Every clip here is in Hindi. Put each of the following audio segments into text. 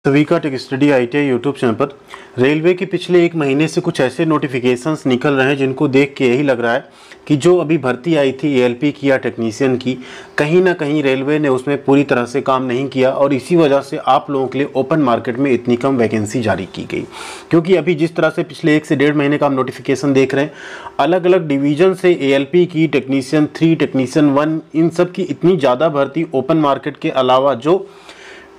सभी का tech study ITI YouTube channel पर रेलवे के पिछले एक महीने से कुछ ऐसे नोटिफिकेशंस निकल रहे हैं जिनको देख के यही लग रहा है कि जो अभी भर्ती आई थी ALP की या टेक्नीशियन की, कहीं ना कहीं रेलवे ने उसमें पूरी तरह से काम नहीं किया और इसी वजह से आप लोगों के लिए ओपन मार्केट में इतनी कम वैकेंसी जारी की गई। क्योंकि अभी जिस तरह से पिछले 1 से 1.5 महीने का हम नोटिफिकेशन देख रहे हैं, अलग अलग डिवीजन से ALP की, टेक्नीशियन 3, टेक्नीशियन 1, इन सब की इतनी ज़्यादा भर्ती ओपन मार्केट के अलावा जो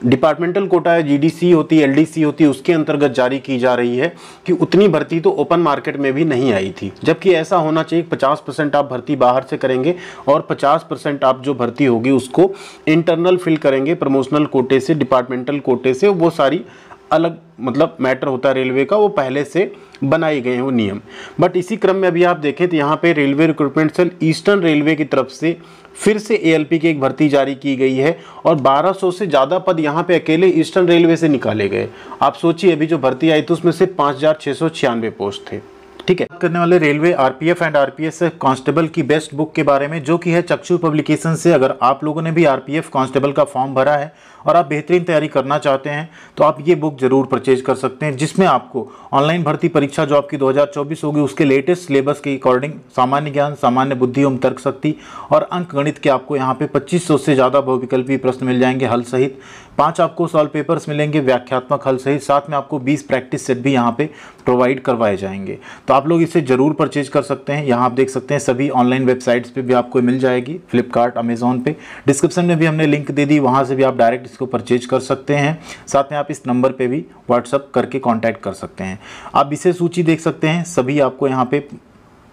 डिपार्टमेंटल कोटा है, GDC होती है, LDC होती है, उसके अंतर्गत जारी की जा रही है कि उतनी भर्ती तो ओपन मार्केट में भी नहीं आई थी। जबकि ऐसा होना चाहिए 50% आप भर्ती बाहर से करेंगे और 50% आप जो भर्ती होगी उसको इंटरनल फिल करेंगे, प्रमोशनल कोटे से, डिपार्टमेंटल कोटे से। वो सारी अलग मतलब मैटर होता है रेलवे का, वो पहले से बनाए गए हैं वो नियम। बट इसी क्रम में अभी आप देखें तो यहाँ पे railway recruitment cell eastern railway की तरफ से फिर से ALP की एक भर्ती जारी की गई है और 1200 से ज़्यादा पद यहाँ पे अकेले ईस्टर्न रेलवे से निकाले गए। आप सोचिए, अभी जो भर्ती आई थी उसमें से 5696 पोस्ट थे। ठीक है, बात करने वाले railway RPF and RPS constable की बेस्ट बुक के बारे में, जो कि है चक्षु पब्लिकेशन से। अगर आप लोगों ने भी RPF कांस्टेबल का फॉर्म भरा है और आप बेहतरीन तैयारी करना चाहते हैं तो आप ये बुक जरूर परचेज कर सकते हैं, जिसमें आपको ऑनलाइन भर्ती परीक्षा जो आपकी 2024 होगी उसके लेटेस्ट सिलेबस के अकॉर्डिंग सामान्य ज्ञान, सामान्य बुद्धि एवं तर्क शक्ति और अंक गणित के आपको यहाँ पे 2500 से ज़्यादा बहुविकल्पी प्रश्न मिल जाएंगे हल सहित। 5 आपको सॉल्व पेपर्स मिलेंगे व्याख्यात्मक हल सहित, साथ में आपको 20 प्रैक्टिस सेट भी यहाँ पे प्रोवाइड करवाए जाएंगे। तो आप लोग इसे जरूर परचेज कर सकते हैं। यहाँ आप देख सकते हैं सभी ऑनलाइन वेबसाइट्स पे भी आपको मिल जाएगी, फ्लिपकार्ट, अमेजोन पे। डिस्क्रिप्शन में भी हमने लिंक दे दी, वहाँ से भी आप डायरेक्ट इसको परचेज कर सकते हैं। साथ में आप इस नंबर पे भी व्हाट्सअप करके कांटेक्ट कर सकते हैं। आप विषय सूची देख सकते हैं, सभी आपको यहाँ पे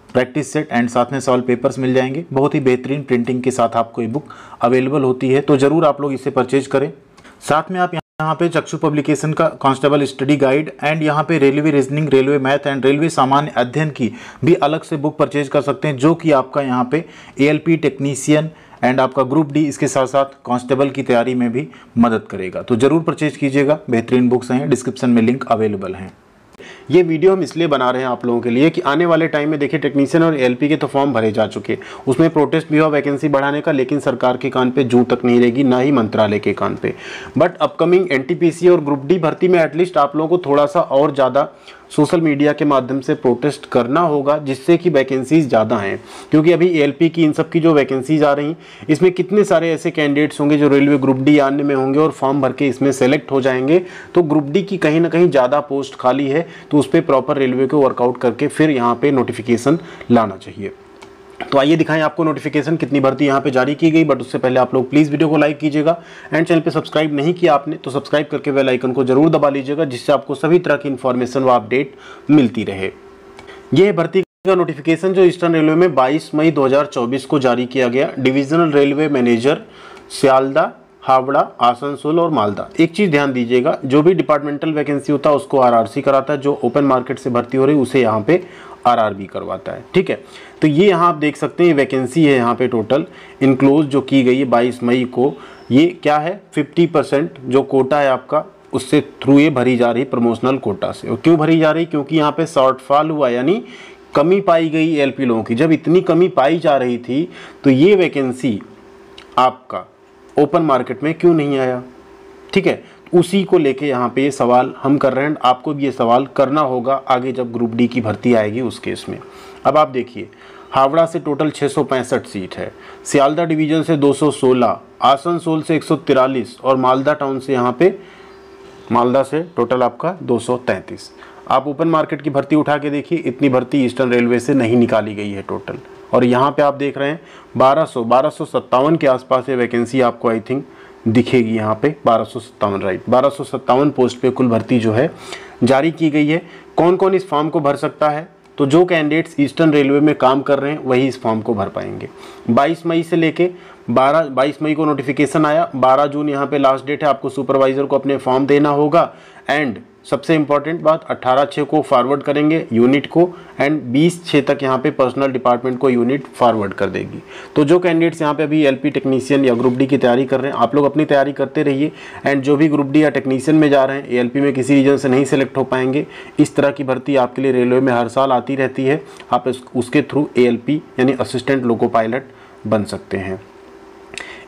प्रैक्टिस सेट एंड साथ में सॉल्व पेपर्स मिल जाएंगे। बहुत ही बेहतरीन प्रिंटिंग के साथ आपको ये बुक अवेलेबल होती है, तो ज़रूर आप लोग इसे परचेज करें। साथ में आप यहाँ पे चक्षु पब्लिकेशन का कांस्टेबल स्टडी गाइड एंड यहाँ पे railway reasoning, railway math and railway सामान्य अध्ययन की भी अलग से बुक परचेज कर सकते हैं, जो कि आपका यहाँ पे ALP, टेक्नीशियन एंड आपका ग्रुप D, इसके साथ साथ कांस्टेबल की तैयारी में भी मदद करेगा। तो ज़रूर परचेज कीजिएगा, बेहतरीन बुक्स हैं, डिस्क्रिप्शन में लिंक अवेलेबल हैं। ये वीडियो हम इसलिए बना रहे हैं आप लोगों के लिए कि आने वाले टाइम में देखिए टेक्नीशियन और ALP के तो फॉर्म भरे जा चुके, उसमें प्रोटेस्ट भी हुआ वैकेंसी बढ़ाने का, लेकिन सरकार के कान पे जूं तक नहीं रहेगी, ना ही मंत्रालय के कान पे। बट अपकमिंग NTPC और ग्रुप D भर्ती में एटलीस्ट आप लोगों को थोड़ा सा और ज़्यादा सोशल मीडिया के माध्यम से प्रोटेस्ट करना होगा, जिससे कि वैकेंसीज ज़्यादा हैं। क्योंकि अभी ALP की इन सब की जो वैकेंसीज आ रही, इसमें कितने सारे ऐसे कैंडिडेट्स होंगे जो रेलवे ग्रुप D आने में होंगे और फॉर्म भर के इसमें सेलेक्ट हो जाएंगे। तो ग्रुप D की कहीं ना कहीं ज़्यादा पोस्ट खाली है, तो उस पर प्रॉपर रेलवे को वर्कआउट करके फिर यहाँ पे नोटिफिकेशन लाना चाहिए। तो आइए दिखाएं आपको नोटिफिकेशन कितनी भर्ती यहाँ पे जारी की गई। बट उससे पहले आप लोग प्लीज़ वीडियो को लाइक कीजिएगा एंड चैनल पे सब्सक्राइब नहीं किया आपने तो सब्सक्राइब करके बेल आइकन को जरूर दबा लीजिएगा, जिससे आपको सभी तरह की इन्फॉर्मेशन व अपडेट मिलती रहे। यह भर्ती का नोटिफिकेशन जो ईस्टर्न रेलवे में 22 मई 2024 को जारी किया गया। Divisional railway manager Sealdah, Howrah, Asansol और मालदा। एक चीज़ ध्यान दीजिएगा, जो भी डिपार्टमेंटल वैकेंसी होता है उसको RRC कराता है, जो ओपन मार्केट से भर्ती हो रही है उसे यहाँ पे RRB करवाता है। ठीक है, तो ये यहाँ आप देख सकते हैं वैकेंसी है यहाँ पे टोटल इनक्लोज जो की गई है 22 मई को। ये क्या है, 50% जो कोटा है आपका उससे थ्रू ये भरी जा रही प्रमोशनल कोटा से। और क्यों भरी जा रही, क्योंकि यहाँ पे शॉर्टफॉल हुआ, यानी कमी पाई गई ALP लोगों की। जब इतनी कमी पाई जा रही थी तो ये वैकेंसी आपका ओपन मार्केट में क्यों नहीं आया। ठीक है, उसी को लेके यहाँ पे ये सवाल हम कर रहे हैं। आपको भी ये सवाल करना होगा आगे जब ग्रुप D की भर्ती आएगी उस केस में। अब आप देखिए, हावड़ा से टोटल 665 सीट है, सियालदा डिवीजन से 216, आसनसोल से 143 और मालदा टाउन से यहाँ पे मालदा से टोटल आपका 233। आप ओपन मार्केट की भर्ती उठा के देखिए, इतनी भर्ती ईस्टर्न रेलवे से नहीं निकाली गई है टोटल। और यहाँ पे आप देख रहे हैं 1257 के आसपास ये वैकेंसी आपको आई थिंक दिखेगी यहाँ पे, 1257 राइट, 1257 पोस्ट पे कुल भर्ती जो है जारी की गई है। कौन कौन इस फॉर्म को भर सकता है, तो जो कैंडिडेट्स ईस्टर्न रेलवे में काम कर रहे हैं वही इस फॉर्म को भर पाएंगे। 22 मई से लेके 22 मई को नोटिफिकेशन आया, 12 जून यहाँ पे लास्ट डेट है, आपको सुपरवाइजर को अपने फॉर्म देना होगा। एंड सबसे इंपॉर्टेंट बात, 18/6 को फॉरवर्ड करेंगे यूनिट को एंड 20/6 तक यहाँ पे पर्सनल डिपार्टमेंट को यूनिट फॉरवर्ड कर देगी। तो जो कैंडिडेट्स यहाँ पे अभी LP, टेक्नीशियन या ग्रुप D की तैयारी कर रहे हैं, आप लोग अपनी तैयारी करते रहिए। एंड जो भी ग्रुप D या टेक्नीशियन में जा रहे हैं, ALP में किसी रीजन से नहीं सेलेक्ट हो पाएंगे, इस तरह की भर्ती आपके लिए रेलवे में हर साल आती रहती है। आप उसके थ्रू ALP यानी असिस्टेंट लोको पायलट बन सकते हैं।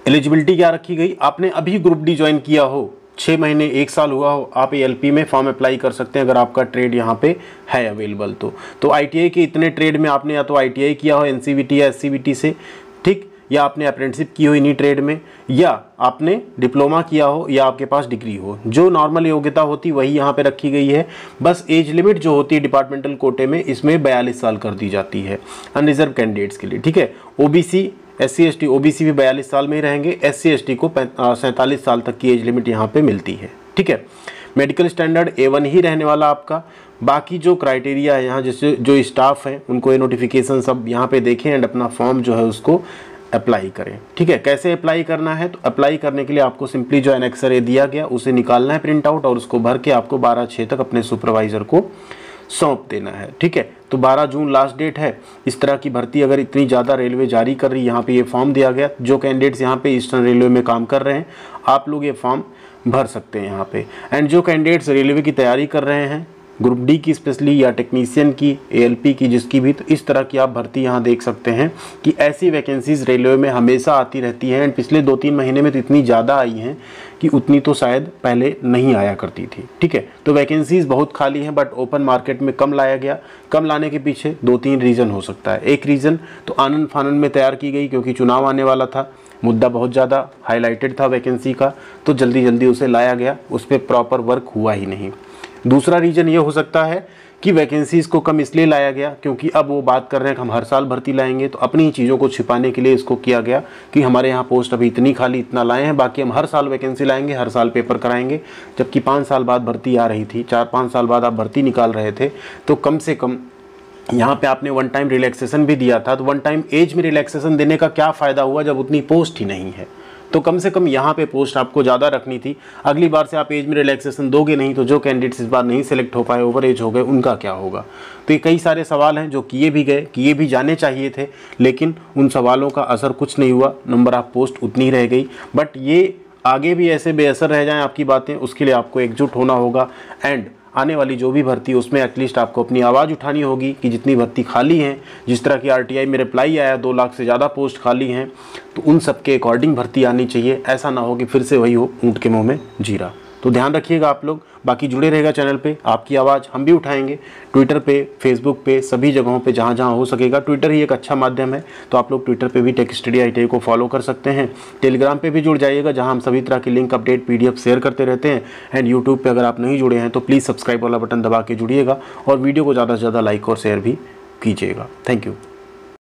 एलिजिबिलिटी क्या रखी गई, आपने अभी ग्रुप D ज्वाइन किया हो 6 महीने 1 साल हुआ हो, आप ALP में फॉर्म अप्लाई कर सकते हैं अगर आपका ट्रेड यहाँ पे है अवेलेबल तो ITI के इतने ट्रेड में आपने या तो ITI किया हो NCVT या SCVT से, ठीक, या आपने अप्रेंटिसशिप की हो इन्हीं ट्रेड में, या आपने डिप्लोमा किया हो, या आपके पास डिग्री हो। जो नॉर्मल योग्यता होती वही यहाँ पे रखी गई है। बस एज लिमिट जो होती है डिपार्टमेंटल कोटे में, इसमें 42 साल कर दी जाती है अनरिजर्व कैंडिडेट्स के लिए, ठीक है। OBC SC ST OBC भी 42 साल में ही रहेंगे, SC ST को 47 साल तक की एज लिमिट यहाँ पे मिलती है, ठीक है। मेडिकल स्टैंडर्ड A1 ही रहने वाला आपका। बाकी जो क्राइटेरिया है यहाँ, जैसे जो स्टाफ हैं उनको ये नोटिफिकेशन सब यहाँ पे देखें एंड अपना फॉर्म जो है उसको अप्लाई करें, ठीक है। कैसे अप्लाई करना है, तो अप्लाई करने के लिए आपको सिंपली जो एनेक्सर ए दिया गया उसे निकालना है प्रिंट आउट, और उसको भर के आपको 12/6 तक अपने सुपरवाइज़र को सौंप देना है, ठीक है। तो 12 जून लास्ट डेट है। इस तरह की भर्ती अगर इतनी ज़्यादा रेलवे जारी कर रही है, यहाँ पे ये फॉर्म दिया गया, जो कैंडिडेट्स यहाँ पे ईस्टर्न रेलवे में काम कर रहे हैं, आप लोग ये फॉर्म भर सकते हैं यहाँ पे। एंड जो कैंडिडेट्स रेलवे की तैयारी कर रहे हैं, ग्रुप डी की स्पेशली या टेक्नीशियन की, ALP की, जिसकी भी, तो इस तरह की आप भर्ती यहाँ देख सकते हैं कि ऐसी वैकेंसीज रेलवे में हमेशा आती रहती हैं। एंड पिछले 2-3 महीने में तो इतनी ज़्यादा आई हैं कि उतनी तो शायद पहले नहीं आया करती थी, ठीक है। तो वैकेंसीज बहुत खाली हैं, बट ओपन मार्केट में कम लाया गया। कम लाने के पीछे 2-3 रीज़न हो सकता है। एक रीज़न तो आनन फानन में तैयार की गई, क्योंकि चुनाव आने वाला था, मुद्दा बहुत ज़्यादा हाईलाइटेड था वैकेंसी का, तो जल्दी जल्दी उसे लाया गया, उस पर प्रॉपर वर्क हुआ ही नहीं। दूसरा रीज़न ये हो सकता है कि वैकेंसीज को कम इसलिए लाया गया क्योंकि अब वो बात कर रहे हैं कि हम हर साल भर्ती लाएंगे, तो अपनी चीज़ों को छिपाने के लिए इसको किया गया कि हमारे यहाँ पोस्ट अभी इतनी खाली, इतना लाए हैं, बाकी हम हर साल वैकेंसी लाएंगे, हर साल पेपर कराएंगे। जबकि 5 साल बाद भर्ती आ रही थी, 4-5 साल बाद आप भर्ती निकाल रहे थे, तो कम से कम यहाँ पे आपने 1 टाइम रिलैक्सेशन भी दिया था। तो 1 टाइम एज में रिलैक्सेशन देने का क्या फ़ायदा हुआ जब उतनी पोस्ट ही नहीं है। तो कम से कम यहाँ पे पोस्ट आपको ज़्यादा रखनी थी। अगली बार से आप एज में रिलैक्सेशन दोगे नहीं, तो जो कैंडिडेट्स इस बार नहीं सेलेक्ट हो पाए, ओवर एज हो गए, उनका क्या होगा। तो ये कई सारे सवाल हैं जो किए भी गए, किए भी जाने चाहिए थे, लेकिन उन सवालों का असर कुछ नहीं हुआ, नंबर ऑफ पोस्ट उतनी रह गई। बट ये आगे भी ऐसे बेअसर रह जाएँ आपकी बातें, उसके लिए आपको एकजुट होना होगा। एंड आने वाली जो भी भर्ती है उसमें एटलीस्ट आपको अपनी आवाज़ उठानी होगी कि जितनी भर्ती खाली हैं, जिस तरह की RTI में रिप्लाई आया 2 लाख से ज़्यादा पोस्ट खाली हैं, तो उन सब के अकॉर्डिंग भर्ती आनी चाहिए। ऐसा ना हो कि फिर से वही हो ऊँट के मुँह में जीरा। तो ध्यान रखिएगा आप लोग। बाकी जुड़े रहेगा चैनल पे, आपकी आवाज़ हम भी उठाएंगे। ट्विटर पे, फेसबुक पे, सभी जगहों पे जहाँ जहाँ हो सकेगा। ट्विटर ही एक अच्छा माध्यम है, तो आप लोग ट्विटर पे भी टेक स्टडी ITI को फॉलो कर सकते हैं। टेलीग्राम पे भी जुड़ जाइएगा, जहाँ हम सभी तरह की लिंक, अपडेट, PDF शेयर करते रहते हैं। एंड यूट्यूब पे अगर आप नहीं जुड़े हैं तो प्लीज़ सब्सक्राइब वाला बटन दबा के जुड़िएगा, और वीडियो को ज़्यादा से ज़्यादा लाइक और शेयर भी कीजिएगा। Thank you.